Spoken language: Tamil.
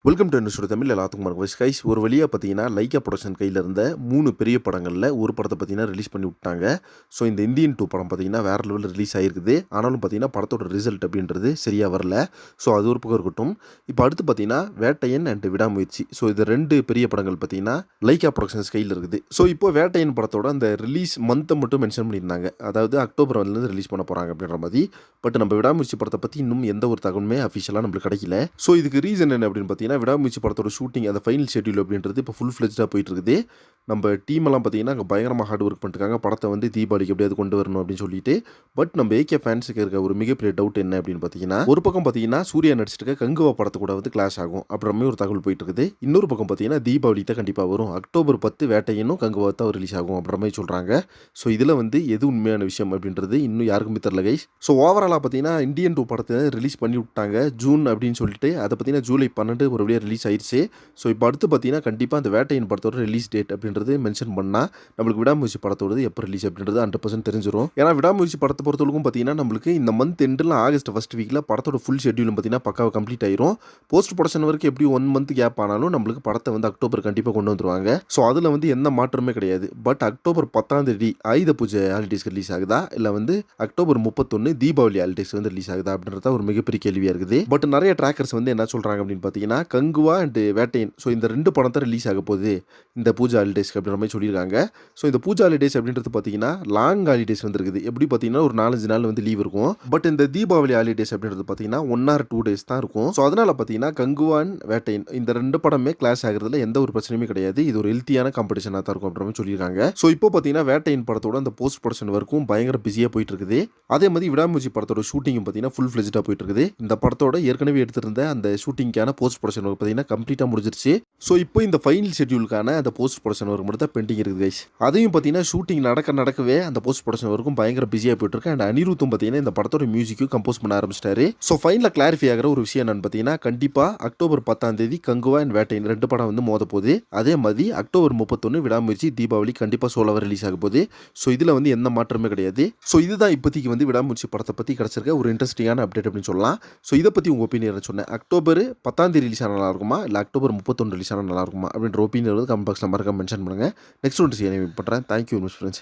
Welcome to industry Tamil. எல்லாத்துக்கும் வணக்கம் கைஸ். ஒரு வழியாக பார்த்தீங்கன்னா லைக்கா ப்ரொடக்ஷன் கையில் இருந்த 3 பெரிய படங்களில் ஒரு படத்தை பார்த்தீங்கன்னா ரிலீஸ் பண்ணி விட்டாங்க. ஸோ இந்த இந்தியன் 2 படம் பார்த்தீங்கன்னா வேறு லெவலில் ரிலீஸ் ஆகிருக்குது. ஆனாலும் பார்த்தீங்கன்னா படத்தோட ரிசல்ட் அப்படின்றது சரியாக வரல. ஸோ அது ஒரு பக்கம் இருக்கட்டும். இப்போ அடுத்து பார்த்தீங்கன்னா வேட்டையன் அண்ட் விடாமுயற்சி. ஸோ இது 2 பெரிய படங்கள் பார்த்தீங்கன்னா லைக்கா ப்ரொடக்ஷன்ஸ் கையில் இருக்குது. ஸோ இப்போ வேட்டையன் படத்தோட அந்த ரிலீஸ் மந்த்தை மட்டும் மென்ஷன் பண்ணியிருந்தாங்க. அதாவது அக்டோபர் வந்து ரிலீஸ் பண்ண போகிறாங்க அப்படின்ற மாதிரி. பட் நம்ம விடாமுயற்சி படத்தை பற்றி இன்னும் எந்த ஒரு தகவலுமே அஃபிஷியலாக நம்மளுக்கு கிடைக்கல. ஸோ இதுக்கு ரீசன் என்ன அப்படின்னு பார்த்தீங்கன்னா, விடாமுயற்சி படத்தோட ஷூட்டிங் அந்த ஃபைனல் ஷெட்யூல் அப்படின்றது இப்போ ஃபுல் ஃப்ளெஜ்டாக போயிட்டு இருக்குது. நம்ம டீம் எல்லாம் பார்த்தீங்கன்னா அங்கே பயங்கரமாக ஹார்ட் ஒர்க் பண்ணிருக்காங்க. படத்தை வந்து தீபாவளிக்கு எப்படியாவது கொண்டு வரணும் அப்படின்னு சொல்லிட்டு. பட் நம்ம ஏகே ஃபேன்ஸுக்கு இருக்க ஒரு மிகப்பெரிய டவுட் என்ன அப்படின்னு பார்த்தீங்கன்னா, ஒரு பக்கம் பார்த்தீங்கன்னா சூர்யா நடிச்சிருக்க கங்குவா படத்தை கூட வந்து கிளாஷ் ஆகும் அப்படின்ற மாதிரி ஒரு தகவல் போயிட்டு இருக்குது. இன்னொரு பக்கம் பார்த்தீங்கன்னா தீபாவளி தான் கண்டிப்பாக வரும். அக்டோபர் 10 வேட்டையனும் கங்குவா தான் ரிலீஸ் ஆகும் அப்படின்ற மாதிரி சொல்கிறாங்க. ஸோ இதில் வந்து எது உண்மையான விஷயம் அப்படின்றது இன்னும் யாருக்குமே தெரியல கைஸ். ஸோ ஓவராலாக பார்த்தீங்கன்னா இந்தியன் 2 படத்தை ரிலீஸ் பண்ணி விட்டாங்க ஜூன் அப்படின்னு சொல்லிட்டு. அதை பார்த்தீங்கன்னா ஜூலை 12 ஒரு வழியாக ரிலீஸ் ஆயிடுச்சு. ஸோ இப்போ அடுத்து பார்த்தீங்கன்னா கண்டிப்பாக அந்த வேட்டையின் படத்தோட ரிலீஸ் டேட் அப்படின்றது மென்ஷன் பண்ணால் நம்மளுக்கு விடாமுயற்சி படத்தோடது எப்போ ரிலீஸ் அப்படின்றது 100% தெரிஞ்சிடும். ஏன்னா விடாமுயற்சி படத்தை பொறுத்தவரைக்கும் பார்த்தீங்கன்னா நம்மளுக்கு இந்த மந்த் எண்டில் ஆகஸ்ட் ஃபர்ஸ்ட் வீக்கில் படத்தோட ஃபுல் ஷெட்யூலும் பார்த்தீங்கன்னா பக்காவாக கம்ப்ளீட் ஆயிரும். போஸ்ட் ப்ரொடக்ஷன் வரைக்கும் எப்படி 1 மந்த் கேப் ஆனாலும் நம்மளுக்கு படத்தை வந்து அக்டோபர் கண்டிப்பாக கொண்டு வந்துருவாங்க. ஸோ அதில் வந்து எந்த மாற்றமே கிடையாது. பட் அக்டோபர் 10 ஆயுத பூஜை ஹாலிடேஸ்க்கு ரிலீஸ் ஆகுதா இல்லை வந்து அக்டோபர் 31 தீபாவளி ஹாலிடேஸ் வந்து ரிலீஸ் ஆகுதா அப்படின்றத ஒரு மிகப்பெரிய கேள்வியாக இருக்குது. பட் நிறைய ட்ராக்கர்ஸ் வந்து என்ன சொல்கிறாங்க அப்படின்னு பார்த்தீங்கன்னா, கங்குவா அண்ட் வேட்டையன் ஸோ இந்த 2 படம் தான் ரிலீஸ் ஆக போகுது இந்த பூஜா ஹாலிடேஸ்க்கு அப்படின்ற மாதிரி சொல்லியிருக்காங்க. ஸோ இந்த பூஜா ஹாலிடேஸ் அப்படின்றது பார்த்தீங்கன்னா லாங் ஹாலிடேஸ் வந்துருக்குது. எப்படி பார்த்தீங்கன்னா ஒரு 4-5 நாள் வந்து லீவ் இருக்கும். பட் இந்த தீபாவளி ஹாலிடேஸ் அப்படின்றது பார்த்தீங்கன்னா 1 or 2 days தான் இருக்கும். ஸோ அதனால் பார்த்தீங்கன்னா கங்குவா அண்ட் வேட்டையன் இந்த 2 படமே கிளாஸ் ஆகிறதுல எந்த ஒரு பிரச்சனையுமே கிடையாது. இது ஒரு ஹெல்த்தியான காம்படிஷனாக தான் இருக்கும் அப்படின்ற மாதிரி சொல்லியிருக்காங்க. ஸோ இப்போ பார்த்தீங்கன்னா வேட்டையன் படத்தோட அந்த போஸ்ட் ப்ரொடக்ஷன் வரைக்கும் பயங்கர பிஸியாக போயிட்டு இருக்குது. அதே மாதிரி விடாமுயற்சி படத்தோட ஷூட்டிங் பார்த்தீங்கன்னா ஃபுல் ஃப்ளெஜ்டாக போயிட்டு இருக்குது. இந்த படத்தோட ஏற்கனவே எடுத்திருந்த அந்த ஷூட்டிங்கான போஸ்ட் ப்ரொடக்ஷன் பார்த்தீங்கன்னா கம்ப்ளீட்டாக முடிஞ்சிருச்சு. ஸோ இப்போ இந்த ஃபைனல் ஷெட்யூலுக்கான அந்த போஸ்ட் ப்ரொடக்ஷன் ஒர்க் மட்டும் தான் பெண்டிங் இருக்குது கைஸ். அதையும் பார்த்தீங்கன்னா ஷூட்டிங் நடக்கவே அந்த போஸ்ட் ப்ரொடக்ஷன் வரைக்கும் பயங்கர பிஸியாக போயிட்டு இருக்கு. அண்ட் அனிருத்தும் பார்த்தீங்கன்னா இந்த படத்தோட மியூசிக்கும் கம்போஸ் பண்ண ஆரம்பிச்சிட்டாரு. ஸோ ஃபைனலாக கிளாரிஃபை ஆகிற ஒரு விஷயம் என்னன்னு பார்த்தீங்கன்னா, கண்டிப்பாக அக்டோபர் 10 கங்குவா அண்ட் வேட்டையன் 2 படம் வந்து மோத போகுது. அதே மாதிரி அக்டோபர் 31 விடாமுயற்சி தீபாவளி கண்டிப்பாக சோலோவாக ரிலீஸ் ஆக போகுது. ஸோ இதில் வந்து எந்த மாற்றமே கிடையாது. ஸோ இதுதான் இப்போதைக்கு வந்து விடாமுயற்சி படத்தை பற்றி கிடச்சிருக்க ஒரு இன்ட்ரெஸ்டிங்கான அப்டேட் அப்படின்னு சொல்லலாம். ஸோ இதை பற்றி உங்கள் ஒப்பீனியன் சொன்னேன். அக்டோபர் 10 ரிலீஸ் ஆனால் நல்லா இருக்குமா இல்லை அக்டோபர் 31 ரிலீஸ் ஆனால் நல்லா இருக்குமா அப்படின்ற ஒப்பீனியன் வந்து கமெண்ட் பாக்ஸில் மறக்காம மென்ஷன் பண்ணுங்கள். நெக்ஸ்ட் ஒன்று பண்ணுறேன். Thank you friends.